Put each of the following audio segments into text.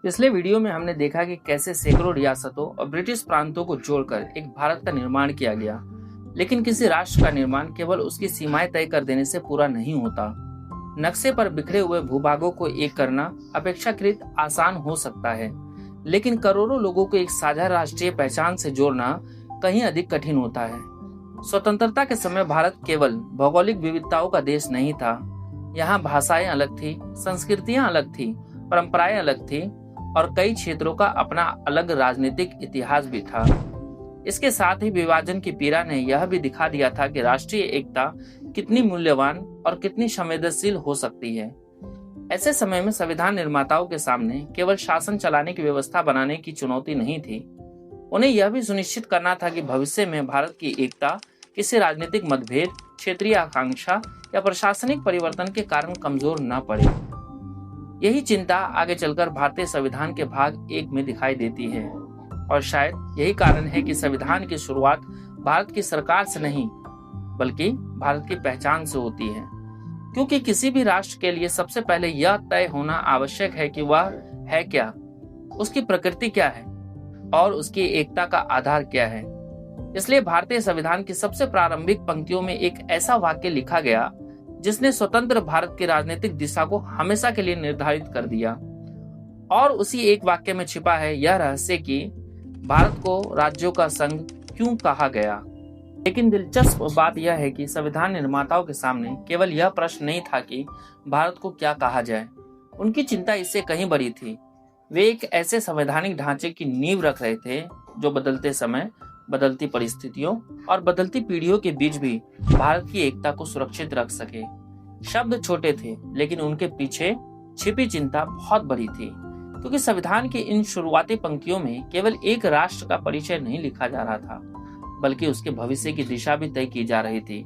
पिछले वीडियो में हमने देखा कि कैसे सैकड़ों रियासतों और ब्रिटिश प्रांतों को जोड़कर एक भारत का निर्माण किया गया। लेकिन किसी राष्ट्र का निर्माण केवल उसकी सीमाएं तय कर देने से पूरा नहीं होता। नक्शे पर बिखरे हुए भूभागों को एक करना अपेक्षाकृत आसान हो सकता है, लेकिन करोड़ों लोगों को एक साझा राष्ट्रीय पहचान से जोड़ना कहीं अधिक कठिन होता है। स्वतंत्रता के समय भारत केवल भौगोलिक विविधताओं का देश नहीं था। यहाँ भाषाएं अलग थी, संस्कृतियां अलग थी, परंपराएं अलग थी और कई क्षेत्रों का अपना अलग राजनीतिक इतिहास भी था। इसके साथ ही विभाजन की पीड़ा ने यह भी दिखा दिया था कि राष्ट्रीय एकता कितनी मूल्यवान और कितनी संवेदनशील हो सकती है। ऐसे समय में संविधान निर्माताओं के सामने केवल शासन चलाने की व्यवस्था बनाने की चुनौती नहीं थी। उन्हें यह भी सुनिश्चित करना था कि भविष्य में भारत की एकता किसी राजनीतिक मतभेद, क्षेत्रीय आकांक्षा या प्रशासनिक परिवर्तन के कारण कमजोर न पड़े। यही चिंता आगे चलकर भारतीय संविधान के भाग 1 में दिखाई देती है और शायद यही कारण है कि संविधान की शुरुआत भारत की सरकार से नहीं बल्कि भारत की पहचान से होती है, क्योंकि किसी भी राष्ट्र के लिए सबसे पहले यह तय होना आवश्यक है कि वह है क्या, उसकी प्रकृति क्या है और उसकी एकता का आधार क्या है। इसलिए भारतीय संविधान की सबसे प्रारंभिक पंक्तियों में एक ऐसा वाक्य लिखा गया जिसने स्वतंत्र भारत की राजनीतिक दिशा को हमेशा के लिए निर्धारित कर दिया। और उसी एक वाक्य में छिपा है यह रहस्य कि भारत को राज्यों का संघ क्यों कहा गया। लेकिन दिलचस्प बात यह है कि संविधान निर्माताओं के सामने केवल यह प्रश्न नहीं था कि भारत को क्या कहा जाए। उनकी चिंता इससे कहीं बड़ी थी। वे एक ऐसे संवैधानिक ढांचे की नींव रख रहे थे जो बदलते समय, बदलती परिस्थितियों और बदलती पीढ़ियों के बीच भी भारत की एकता को सुरक्षित रख सके। शब्द छोटे थे, लेकिन उनके पीछे छिपी चिंता बहुत बड़ी थी, क्योंकि संविधान की इन शुरुआती पंक्तियों में केवल एक राष्ट्र का परिचय नहीं लिखा जा रहा था, बल्कि उसके भविष्य की दिशा भी तय की जा रही थी।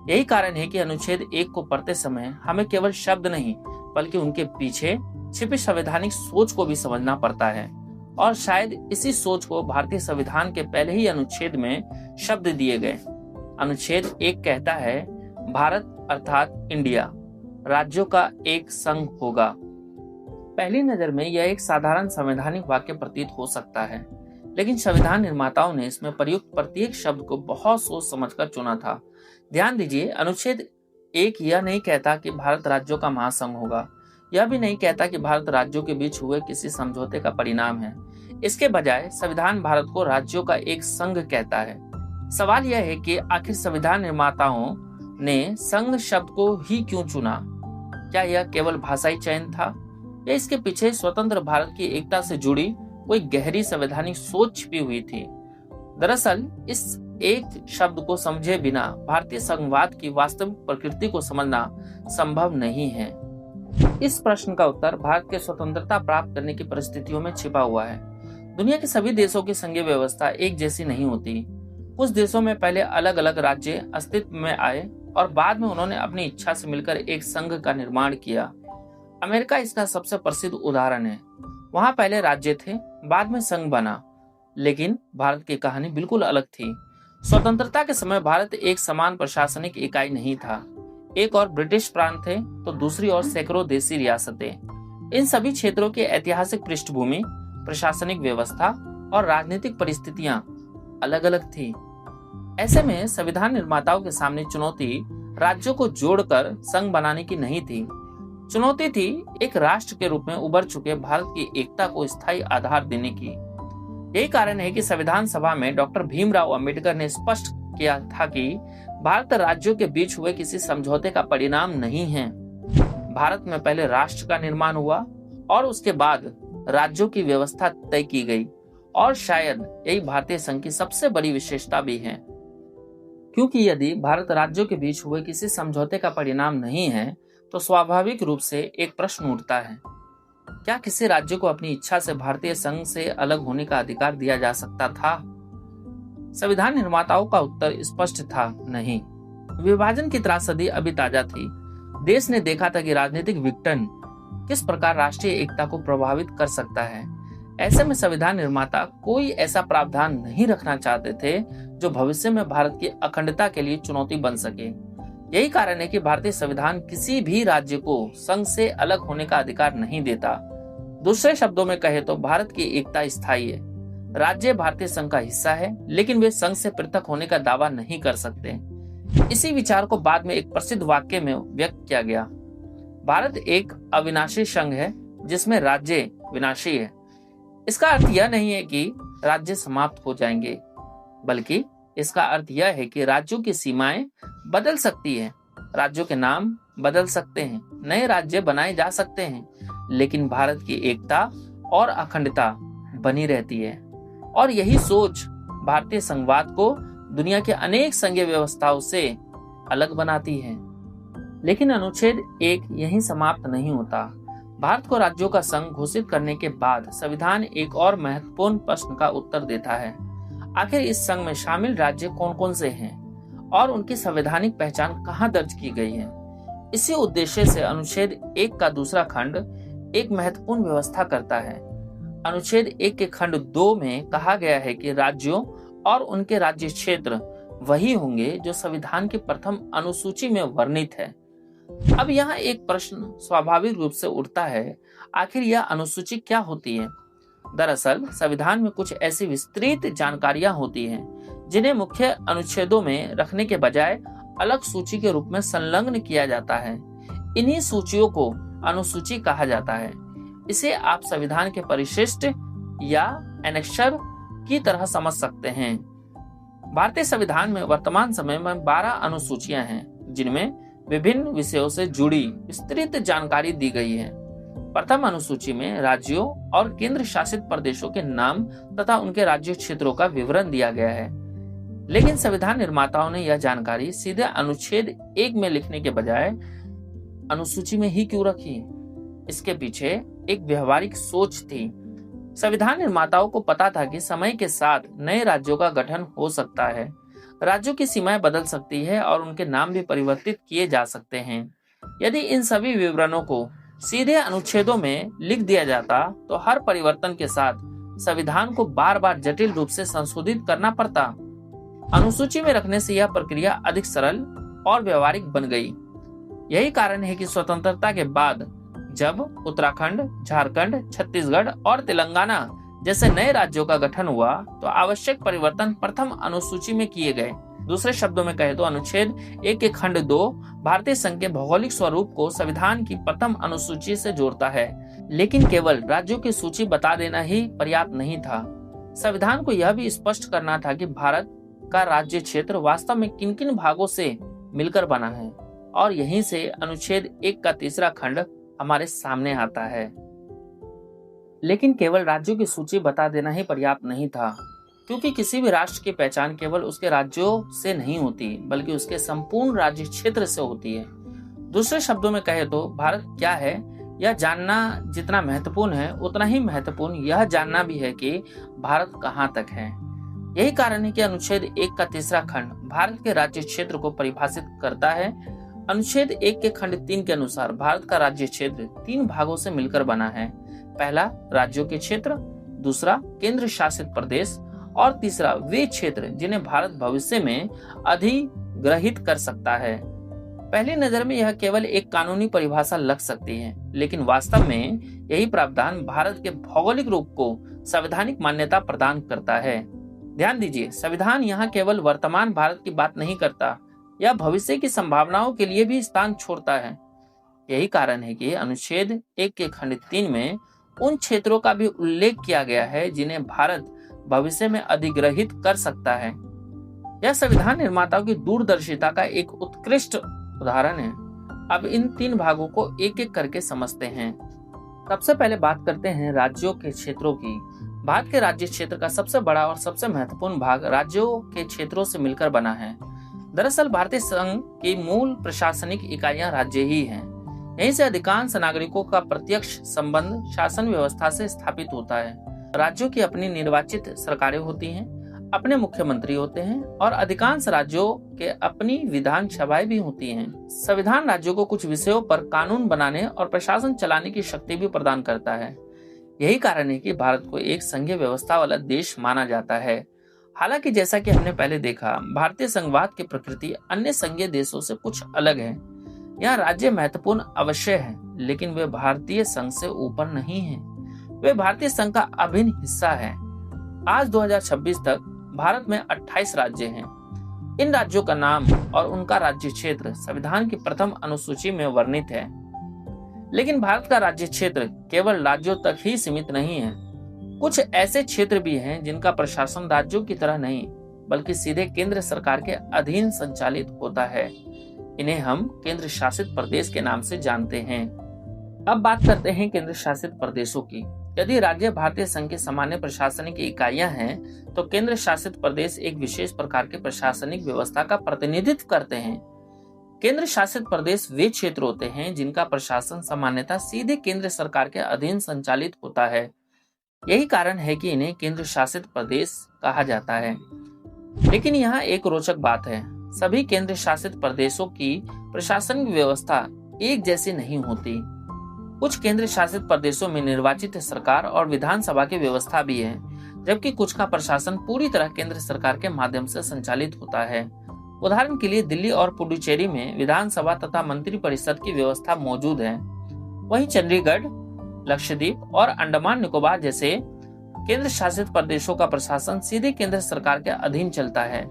यही कारण है कि अनुच्छेद 1 को पढ़ते समय हमें केवल शब्द नहीं बल्कि उनके पीछे छिपी संवैधानिक सोच को भी समझना पड़ता है। और शायद इसी सोच को भारतीय संविधान के पहले ही अनुच्छेद में शब्द दिए गए। अनुच्छेद 1 कहता है, भारत अर्थात इंडिया राज्यों का एक संघ होगा। पहली नजर में यह एक साधारण संवैधानिक वाक्य प्रतीत हो सकता है, लेकिन संविधान निर्माताओं ने इसमें प्रयुक्त प्रत्येक शब्द को बहुत सोच समझकर चुना था। ध्यान दीजिए, अनुच्छेद 1 यह नहीं कहता कि भारत राज्यों का महासंघ होगा। यह भी नहीं कहता कि भारत राज्यों के बीच हुए किसी समझौते का परिणाम है। इसके बजाय संविधान भारत को राज्यों का एक संघ कहता है। सवाल यह है कि आखिर संविधान निर्माताओं ने संघ शब्द को ही क्यों चुना? क्या यह केवल भाषाई चयन था या इसके पीछे स्वतंत्र भारत की एकता से जुड़ी कोई गहरी संवैधानिक सोच छिपी हुई थी? दरअसल इस एक शब्द को समझे बिना भारतीय संघवाद की वास्तविक प्रकृति को समझना संभव नहीं है। इस प्रश्न का उत्तर भारत के स्वतंत्रता प्राप्त करने की परिस्थितियों में छिपा हुआ है। दुनिया के सभी देशों की संघीय व्यवस्था एक जैसी नहीं होती। कुछ देशों में पहले अलग अलग राज्य अस्तित्व में आए और बाद में उन्होंने अपनी इच्छा से मिलकर एक संघ का निर्माण किया। अमेरिका इसका सबसे प्रसिद्ध उदाहरण है। वहां पहले राज्य थे, बाद में संघ बना। लेकिन भारत की कहानी बिल्कुल अलग थी। स्वतंत्रता के समय भारत एक समान प्रशासनिक इकाई नहीं था। एक और ब्रिटिश प्रांत थे तो दूसरी ओर सैकड़ों देसी रियासतें। इन सभी क्षेत्रों की ऐतिहासिक पृष्ठभूमि, प्रशासनिक व्यवस्था और राजनीतिक परिस्थितियां अलग अलग थी। ऐसे में संविधान निर्माताओं के सामने चुनौती राज्यों को जोड़कर संघ बनाने की नहीं थी। चुनौती थी एक राष्ट्र के रूप में उभर चुके भारत की एकता को स्थायी आधार देने की। यही कारण है कि संविधान सभा में डॉक्टर भीमराव अंबेडकर ने स्पष्ट किया था कि भारत राज्यों के बीच हुए किसी समझौते का परिणाम नहीं है। भारत में पहले राष्ट्र का निर्माण हुआ और उसके बाद राज्यों की व्यवस्था तय की गई। और शायद यही भारतीय संघ की सबसे बड़ी विशेषता भी है, क्योंकि यदि भारत राज्यों के बीच हुए किसी समझौते का परिणाम नहीं है तो स्वाभाविक रूप से एक प्रश्न उठता है, क्या किसी राज्य को अपनी इच्छा से भारतीय संघ से अलग होने का अधिकार दिया जा सकता था? संविधान निर्माताओं का उत्तर स्पष्ट था, नहीं। विभाजन की त्रासदी अभी ताजा थी। देश ने देखा था कि राजनीतिक विघटन किस प्रकार राष्ट्रीय एकता को प्रभावित कर सकता है। ऐसे में संविधान निर्माता कोई ऐसा प्रावधान नहीं रखना चाहते थे जो भविष्य में भारत की अखंडता के लिए चुनौती बन सके। यही कारण है कि भारतीय संविधान किसी भी राज्य को संघ से अलग होने का अधिकार नहीं देता। दूसरे शब्दों में कहे तो भारत की एकता स्थायी है। राज्य भारतीय संघ का हिस्सा है, लेकिन वे संघ से पृथक होने का दावा नहीं कर सकते। इसी विचार को बाद में एक प्रसिद्ध वाक्य में व्यक्त किया गया, भारत एक अविनाशी संघ है जिसमें राज्य विनाशी है। इसका अर्थ यह नहीं है कि राज्य समाप्त हो जाएंगे, बल्कि इसका अर्थ यह है कि राज्यों की सीमाएं बदल सकती है, राज्यों के नाम बदल सकते हैं, नए राज्य बनाए जा सकते हैं, लेकिन भारत की एकता और अखंडता बनी रहती है। और यही सोच भारतीय संघवाद को दुनिया के अनेक संघीय व्यवस्थाओं से अलग बनाती है। लेकिन अनुच्छेद 1 यहीं समाप्त नहीं होता। भारत को राज्यों का संघ घोषित करने के बाद संविधान एक और महत्वपूर्ण प्रश्न का उत्तर देता है, आखिर इस संघ में शामिल राज्य कौन कौन से हैं और उनकी संवैधानिक पहचान कहाँ दर्ज की गई है। इसी उद्देश्य से अनुच्छेद 1 का दूसरा खंड एक महत्वपूर्ण व्यवस्था करता है। अनुच्छेद 1 के खंड 2 में कहा गया है कि राज्यों और उनके राज्य क्षेत्र वही होंगे जो संविधान की प्रथम अनुसूची में वर्णित है। अब यहाँ एक प्रश्न स्वाभाविक रूप से उठता है, आखिर यह अनुसूची क्या होती है। दरअसल संविधान में कुछ ऐसी विस्तृत जानकारियां होती हैं जिन्हें मुख्य अनुच्छेदों में रखने के बजाय अलग सूची के रूप में संलग्न किया जाता है। इन्हीं सूचियों को अनुसूची कहा जाता है। इसे आप संविधान के परिशिष्ट या एनेक्सर की तरह समझ सकते हैं। भारतीय संविधान में वर्तमान समय में 12 अनुसूचियां हैं, जिनमें विभिन्न विषयों से जुड़ी विस्तृत जानकारी दी गई है। प्रथम अनुसूची में राज्यों और केंद्र शासित प्रदेशों के नाम तथा उनके राज्य क्षेत्रों का विवरण दिया गया है। लेकिन संविधान निर्माताओं ने यह जानकारी सीधे अनुच्छेद 1 में लिखने के बजाय अनुसूची में ही क्यों रखी? इसके पीछे एक व्यवहारिक सोच थी। संविधान निर्माताओं को पता था कि समय के साथ नए राज्यों का गठन हो सकता है, राज्यों की सीमाएं बदल सकती है और उनके नाम भी परिवर्तित किए जा सकते हैं। यदि इन सभी विवरणों को सीधे अनुच्छेदों में लिख दिया जाता तो हर परिवर्तन के साथ संविधान को बार बार जटिल रूप से संशोधित करना पड़ता। अनुसूची में रखने से यह प्रक्रिया अधिक सरल और व्यवहारिक बन गई। यही कारण है कि स्वतंत्रता के बाद जब उत्तराखंड, झारखंड, छत्तीसगढ़ और तेलंगाना जैसे नए राज्यों का गठन हुआ तो आवश्यक परिवर्तन प्रथम अनुसूची में किए गए। दूसरे शब्दों में कहे तो अनुच्छेद 1 के खंड 2 भारतीय संघ के भौगोलिक स्वरूप को संविधान की प्रथम अनुसूची से जोड़ता है। लेकिन केवल राज्यों की सूची बता देना ही पर्याप्त नहीं था। संविधान को यह भी स्पष्ट करना था कि भारत का राज्य क्षेत्र वास्तव में किन किन भागों से मिलकर बना है, और यहीं से अनुच्छेद 1 का तीसरा खंड हमारे सामने आता है। लेकिन केवल राज्यों की सूची बता देना ही पर्याप्त नहीं था, क्योंकि किसी भी राष्ट्र की पहचान केवल उसके राज्यों से नहीं होती, बल्कि उसके संपूर्ण राज्य क्षेत्र से होती है। दूसरे शब्दों में कहे तो भारत क्या है यह जानना जितना महत्वपूर्ण है, उतना ही महत्वपूर्ण यह जानना भी है कि भारत कहाँ तक है। यही कारण है कि अनुच्छेद 1 का तीसरा खंड भारत के राज्य क्षेत्र को परिभाषित करता है। अनुच्छेद 1 के खंड 3 के अनुसार भारत का राज्य क्षेत्र 3 भागों से मिलकर बना है। पहला राज्यों के क्षेत्र, दूसरा केंद्र शासित प्रदेश और तीसरा वे क्षेत्र जिन्हें भारत भविष्य में अधिग्रहित कर सकता है। पहली नजर में यह केवल एक कानूनी परिभाषा लग सकती है, लेकिन वास्तव में यही प्रावधान भारत के भौगोलिक रूप को संवैधानिक मान्यता प्रदान करता है। ध्यान दीजिए, संविधान यहाँ केवल वर्तमान भारत की बात नहीं करता, यह भविष्य की संभावनाओं के लिए भी स्थान छोड़ता है। यही कारण है कि अनुच्छेद 1 के खंड 3 में उन क्षेत्रों का भी उल्लेख किया गया है जिन्हें भारत भविष्य में अधिग्रहित कर सकता है। यह संविधान निर्माताओं की दूरदर्शिता का एक उत्कृष्ट उदाहरण है। अब इन 3 भागों को एक एक करके समझते हैं। सबसे पहले बात करते हैं राज्यों के क्षेत्रों की। भारत के राज्य क्षेत्र का सबसे बड़ा और सबसे महत्वपूर्ण भाग राज्यों के क्षेत्रों से मिलकर बना है। दरअसल भारतीय संघ की मूल प्रशासनिक इकाइयां राज्य ही हैं। यहीं से अधिकांश नागरिकों का प्रत्यक्ष संबंध शासन व्यवस्था से स्थापित होता है। राज्यों की अपनी निर्वाचित सरकारें होती हैं, अपने मुख्यमंत्री होते हैं और अधिकांश राज्यों के अपनी विधान सभाएं भी होती हैं। संविधान राज्यों को कुछ विषयों पर कानून बनाने और प्रशासन चलाने की शक्ति भी प्रदान करता है। यही कारण है कि भारत को एक संघीय व्यवस्था वाला देश माना जाता है। हालांकि जैसा कि हमने पहले देखा, भारतीय संघवाद की प्रकृति अन्य संघीय देशों से कुछ अलग है। यहाँ राज्य महत्वपूर्ण अवश्य है, लेकिन वे भारतीय संघ से ऊपर नहीं है। वे भारतीय संघ का अभिन्न हिस्सा है। आज 2026 तक भारत में 28 राज्य हैं। इन राज्यों का नाम और उनका राज्य क्षेत्र संविधान की प्रथम अनुसूची में वर्णित है। लेकिन भारत का राज्य क्षेत्र केवल राज्यों तक ही सीमित नहीं है। कुछ ऐसे क्षेत्र भी हैं जिनका प्रशासन राज्यों की तरह नहीं बल्कि सीधे केंद्र सरकार के अधीन संचालित होता है। इन्हें हम केंद्र शासित प्रदेश के नाम से जानते हैं। अब बात करते हैं केंद्र शासित प्रदेशों की। यदि राज्य भारतीय संघ की सामान्य प्रशासनिक इकाइयां हैं, तो केंद्र शासित प्रदेश एक विशेष प्रकार की प्रशासनिक व्यवस्था का प्रतिनिधित्व करते हैं। केंद्र शासित प्रदेश वे क्षेत्र होते हैं जिनका प्रशासन सामान्यतः सीधे केंद्र सरकार के अधीन संचालित होता है। यही कारण है कि इन्हें केंद्र शासित प्रदेश कहा जाता है। लेकिन यहाँ एक रोचक बात है, सभी केंद्र शासित प्रदेशों की प्रशासनिक व्यवस्था एक जैसी नहीं होती। कुछ केंद्र शासित प्रदेशों में निर्वाचित सरकार और विधानसभा की व्यवस्था भी है, जबकि कुछ का प्रशासन पूरी तरह केंद्र सरकार के माध्यम से संचालित होता है। उदाहरण के लिए दिल्ली और पुडुचेरी में विधानसभा तथा मंत्रिपरिषद की व्यवस्था मौजूद है। वहीं चंडीगढ़, लक्षद्वीप और अंडमान निकोबार जैसे केंद्र शासित प्रदेशों का प्रशासन सीधे केंद्र सरकार के अधीन चलता है।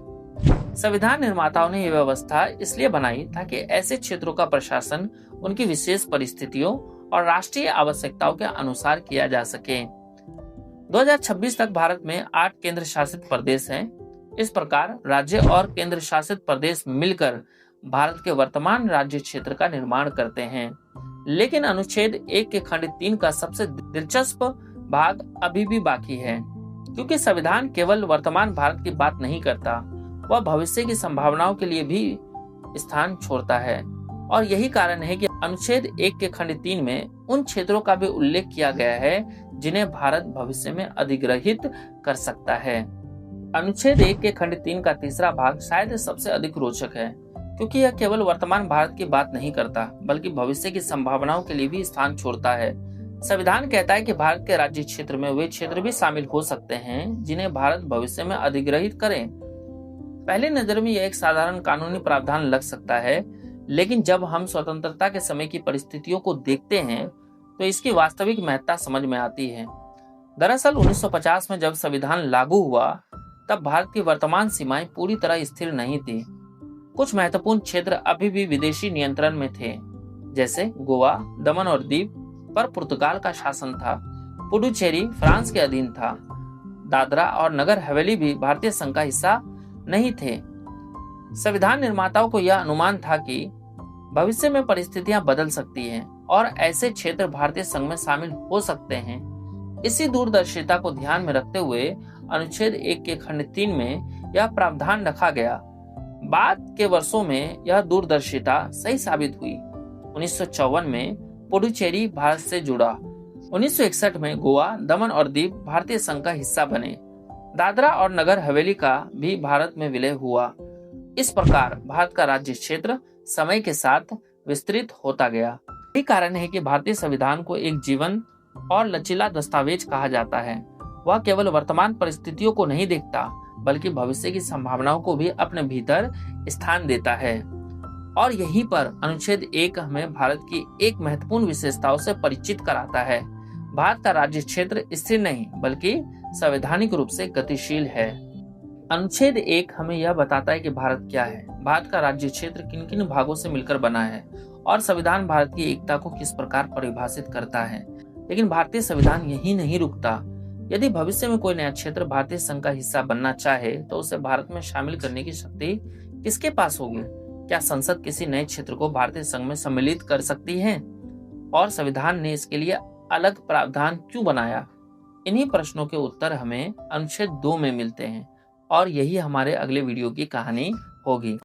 संविधान निर्माताओं ने यह व्यवस्था इसलिए बनाई ताकि ऐसे क्षेत्रों का प्रशासन उनकी विशेष परिस्थितियों और राष्ट्रीय आवश्यकताओं के अनुसार किया जा सके। 2026 तक भारत में 8 केंद्र शासित प्रदेश हैं। इस प्रकार राज्य और केंद्र शासित प्रदेश मिलकर भारत के वर्तमान राज्य क्षेत्र का निर्माण करते हैं। लेकिन अनुच्छेद 1 के खंड 3 का सबसे दिलचस्प भाग अभी भी बाकी है, क्योंकि संविधान केवल वर्तमान भारत की बात नहीं करता, वह भविष्य की संभावनाओं के लिए भी स्थान छोड़ता है। और यही कारण है कि अनुच्छेद 1 के खंड 3 में उन क्षेत्रों का भी उल्लेख किया गया है जिन्हें भारत भविष्य में अधिग्रहित कर सकता है। अनुच्छेद 1 के खंड 3 का तीसरा भाग शायद सबसे अधिक रोचक है, क्योंकि यह केवल वर्तमान भारत की बात नहीं करता बल्कि भविष्य की संभावनाओं के लिए भी स्थान छोड़ता है। संविधान कहता है कि भारत के राज्य क्षेत्र में वे क्षेत्र भी शामिल हो सकते हैं जिन्हें भारत भविष्य में अधिग्रहित करे। पहली नजर में यह एक साधारण कानूनी प्रावधान लग सकता है, लेकिन जब हम स्वतंत्रता के समय की परिस्थितियों को देखते हैं तो इसकी वास्तविक महत्ता समझ में आती है। दरअसल 1950 में जब संविधान लागू हुआ तब भारत की वर्तमान सीमाएं पूरी तरह स्थिर नहीं थी। कुछ महत्वपूर्ण क्षेत्र अभी भी विदेशी नियंत्रण में थे, जैसे गोवा, दमन और दीव पर पुर्तगाल का शासन था। पुडुचेरी फ्रांस के अधीन था। दादरा और नगर हवेली भी भारतीय संघ का हिस्सा नहीं थे। संविधान निर्माताओं को यह अनुमान था कि भविष्य में परिस्थितियां बदल सकती हैं और ऐसे क्षेत्र भारतीय संघ में शामिल हो सकते हैं। इसी दूरदर्शिता को ध्यान में रखते हुए अनुच्छेद 1 के खंड 3 में यह प्रावधान रखा गया। बाद के वर्षों में यह दूरदर्शिता सही साबित हुई। 1954 में पुडुचेरी भारत से जुड़ा। 1961 में गोवा, दमन और दीव भारतीय संघ का हिस्सा बने। दादरा और नगर हवेली का भी भारत में विलय हुआ। इस प्रकार भारत का राज्य क्षेत्र समय के साथ विस्तृत होता गया। यही कारण है कि भारतीय संविधान को एक जीवंत और लचीला दस्तावेज कहा जाता है। वह केवल वर्तमान परिस्थितियों को नहीं देखता बल्कि भविष्य की संभावनाओं को भी अपने भीतर स्थान देता है। और यहीं पर अनुच्छेद 1 हमें भारत की एक महत्वपूर्ण विशेषताओं से परिचित कराता है। भारत का राज्य क्षेत्र स्थिर नहीं बल्कि संवैधानिक रूप से गतिशील है। अनुच्छेद 1 हमें यह बताता है कि भारत क्या है, भारत का राज्य क्षेत्र किन किन भागों से मिलकर बना है और संविधान भारत की एकता को किस प्रकार परिभाषित करता है। लेकिन भारतीय संविधान यही नहीं रुकता। यदि भविष्य में कोई नया क्षेत्र भारतीय संघ का हिस्सा बनना चाहे तो उसे भारत में शामिल करने की शक्ति किसके पास होगी? क्या संसद किसी नए क्षेत्र को भारतीय संघ में सम्मिलित कर सकती है? और संविधान ने इसके लिए अलग प्रावधान क्यों बनाया? इन्हीं प्रश्नों के उत्तर हमें अनुच्छेद 2 में मिलते हैं और यही हमारे अगले वीडियो की कहानी होगी।